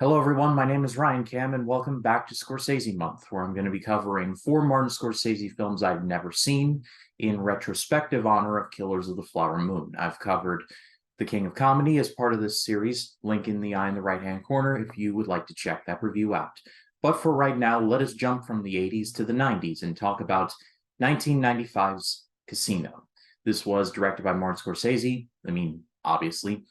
Hello, everyone. My name is Ryan Cam, and welcome back to Scorsese Month, where I'm going to be covering four Martin Scorsese films I've never seen in retrospective honor of Killers of the Flower Moon. I've covered The King of Comedy as part of this series, link in the eye in the right-hand corner if you would like to check that review out. But for right now, let us jump from the 80s to the 90s and talk about 1995's Casino. This was directed by Martin Scorsese, obviously,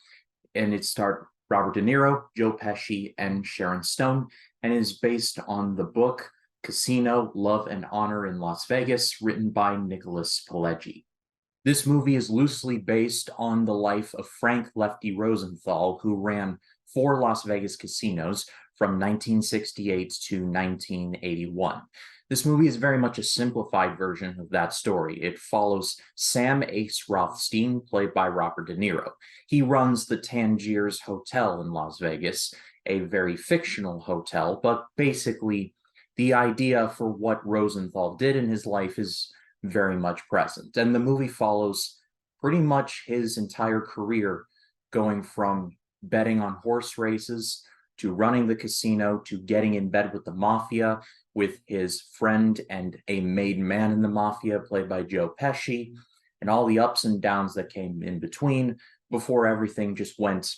and it starred Robert De Niro, Joe Pesci, and Sharon Stone, and is based on the book Casino, Love and Honor in Las Vegas, written by Nicholas Pileggi. This movie is loosely based on the life of Frank Lefty Rosenthal, who ran four Las Vegas casinos from 1968 to 1981. This movie is very much a simplified version of that story. It follows Sam Ace Rothstein, played by Robert De Niro. He runs the Tangiers Hotel in Las Vegas, a very fictional hotel, but basically the idea for what Rosenthal did in his life is very much present. And the movie follows pretty much his entire career, going from betting on horse races to running the casino to getting in bed with the mafia with his friend and a made man in the mafia played by Joe Pesci, and all the ups and downs that came in between before everything just went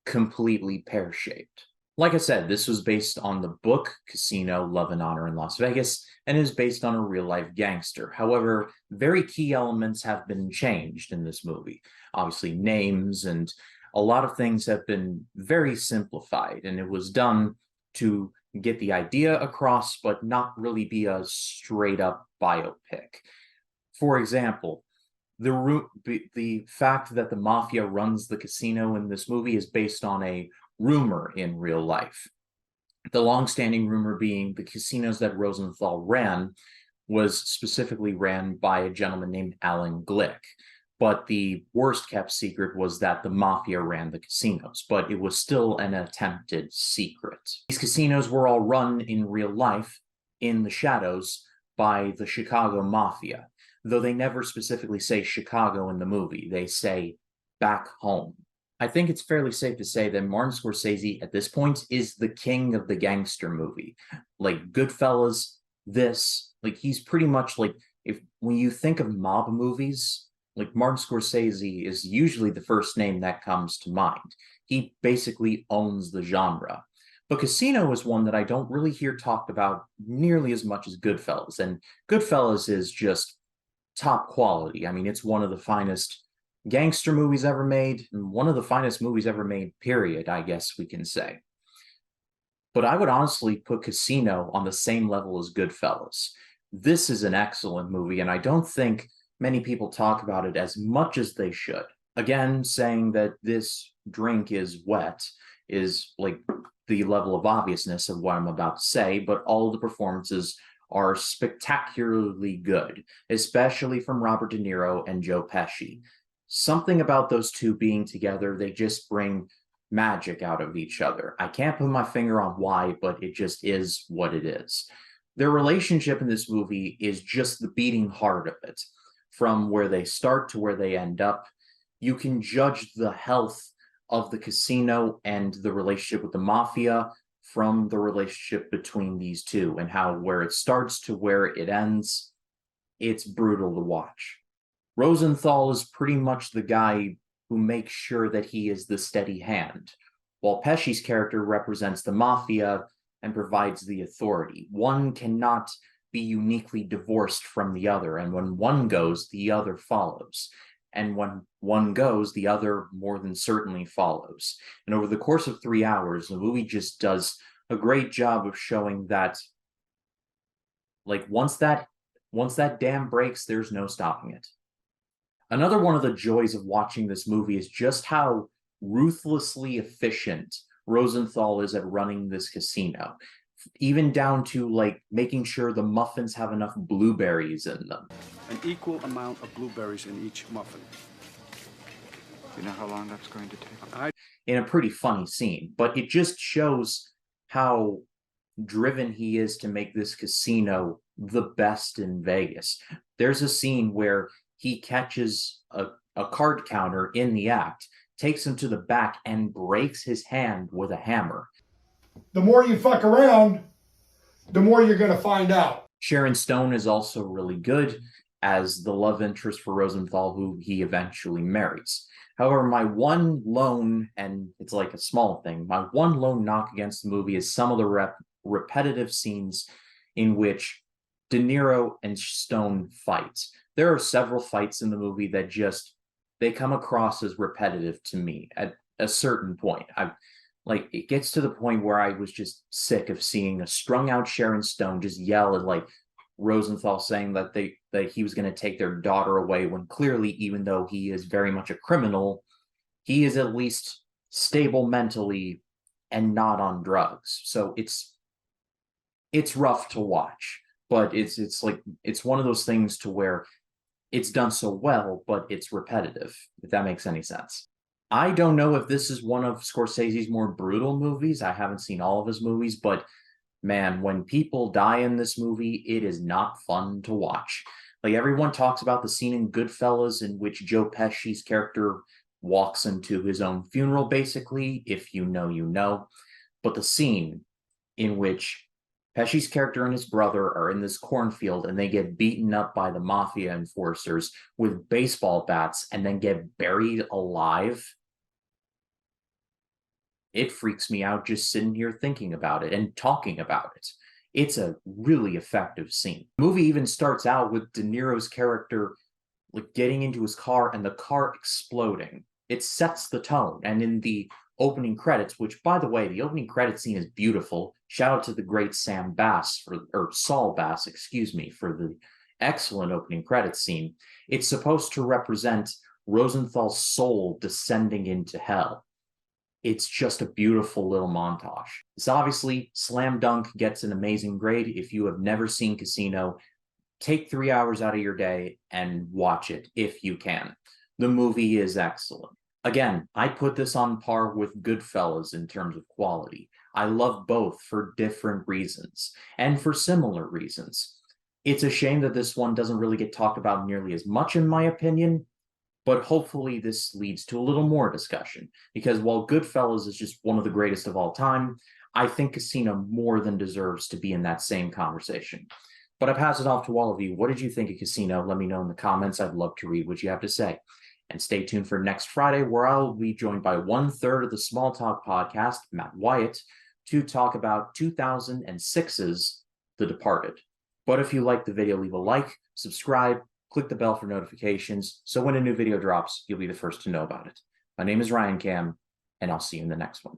completely pear-shaped. Like I said, this was based on the book Casino, Love and Honor in Las Vegas, and is based on a real-life gangster. However, very key elements have been changed in this movie. Obviously, names and a lot of things have been very simplified, and it was done to get the idea across, but not really be a straight-up biopic. For example, the fact that the mafia runs the casino in this movie is based on a rumor in real life. The long-standing rumor being the casinos that Rosenthal ran was specifically ran by a gentleman named Alan Glick. But the worst-kept secret was that the mafia ran the casinos, but it was still an attempted secret. These casinos were all run in real life, in the shadows, by the Chicago Mafia, though they never specifically say Chicago in the movie. They say back home. I think it's fairly safe to say that Martin Scorsese, at this point, is the king of the gangster movie. Like Goodfellas, he's pretty much like, when you think of mob movies, like Martin Scorsese is usually the first name that comes to mind. He basically owns the genre. But Casino is one that I don't really hear talked about nearly as much as Goodfellas. And Goodfellas is just top quality. I mean, it's one of the finest gangster movies ever made, and one of the finest movies ever made, period, I guess we can say. But I would honestly put Casino on the same level as Goodfellas. This is an excellent movie, and I don't think many people talk about it as much as they should. Again, saying that this drink is wet is like the level of obviousness of what I'm about to say, but all the performances are spectacularly good, especially from Robert De Niro and Joe Pesci. Something about those two being together, they just bring magic out of each other. I can't put my finger on why, but it just is what it is. Their relationship in this movie is just the beating heart of it. From where they start to where they end up, you can judge the health of the casino and the relationship with the mafia from the relationship between these two, and how where it starts to where it ends, it's brutal to watch. Rosenthal is pretty much the guy who makes sure that he is the steady hand, while Pesci's character represents the mafia and provides the authority. One cannot be uniquely divorced from the other, and when one goes, the other follows. And when one goes, the other more than certainly follows. And over the course of 3 hours, the movie just does a great job of showing that, like, once that dam breaks, there's no stopping it. Another one of the joys of watching this movie is just how ruthlessly efficient Rosenthal is at running this casino, even down to like making sure the muffins have enough blueberries in them. An equal amount of blueberries in each muffin. You know how long that's going to take? In a pretty funny scene, but it just shows how driven he is to make this casino the best in Vegas. There's a scene where he catches a card counter in the act, takes him to the back, and breaks his hand with a hammer. The more you fuck around, the more you're going to find out. Sharon Stone is also really good as the love interest for Rosenthal, who he eventually marries. However, my one lone, and it's like a small thing, my one lone knock against the movie is some of the repetitive scenes in which De Niro and Stone fight. There are several fights in the movie that they come across as repetitive to me at a certain point. It gets to the point where I was just sick of seeing a strung out Sharon Stone just yell at like Rosenthal saying that he was going to take their daughter away, when clearly, even though he is very much a criminal, he is at least stable mentally and not on drugs. So it's rough to watch, but it's one of those things to where it's done so well, but it's repetitive, if that makes any sense. I don't know if this is one of Scorsese's more brutal movies. I haven't seen all of his movies, but man, when people die in this movie, it is not fun to watch. Like, everyone talks about the scene in Goodfellas in which Joe Pesci's character walks into his own funeral, basically. If you know, you know. But the scene in which Pesci's character and his brother are in this cornfield and they get beaten up by the mafia enforcers with baseball bats and then get buried alive, it freaks me out just sitting here thinking about it and talking about it. It's a really effective scene. The movie even starts out with De Niro's character like getting into his car and the car exploding. It sets the tone. And in the opening credits, which, by the way, the opening credit scene is beautiful. Shout out to the great Saul Bass, excuse me, for the excellent opening credits scene. It's supposed to represent Rosenthal's soul descending into hell. It's just a beautiful little montage. This obviously, slam dunk, gets an amazing grade. If you have never seen Casino, take 3 hours out of your day and watch it if you can. The movie is excellent. Again, I put this on par with Goodfellas in terms of quality. I love both for different reasons and for similar reasons. It's a shame that this one doesn't really get talked about nearly as much, in my opinion, but hopefully this leads to a little more discussion, because while Goodfellas is just one of the greatest of all time, I think Casino more than deserves to be in that same conversation. But I pass it off to all of you. What did you think of Casino? Let me know in the comments. I'd love to read what you have to say. And stay tuned for next Friday, where I'll be joined by 1/3 of the Small Talk podcast, Matt Wyatt, to talk about 2006's The Departed. But if you liked the video, leave a like, subscribe, click the bell for notifications, so when a new video drops, you'll be the first to know about it. My name is Ryan Cam, and I'll see you in the next one.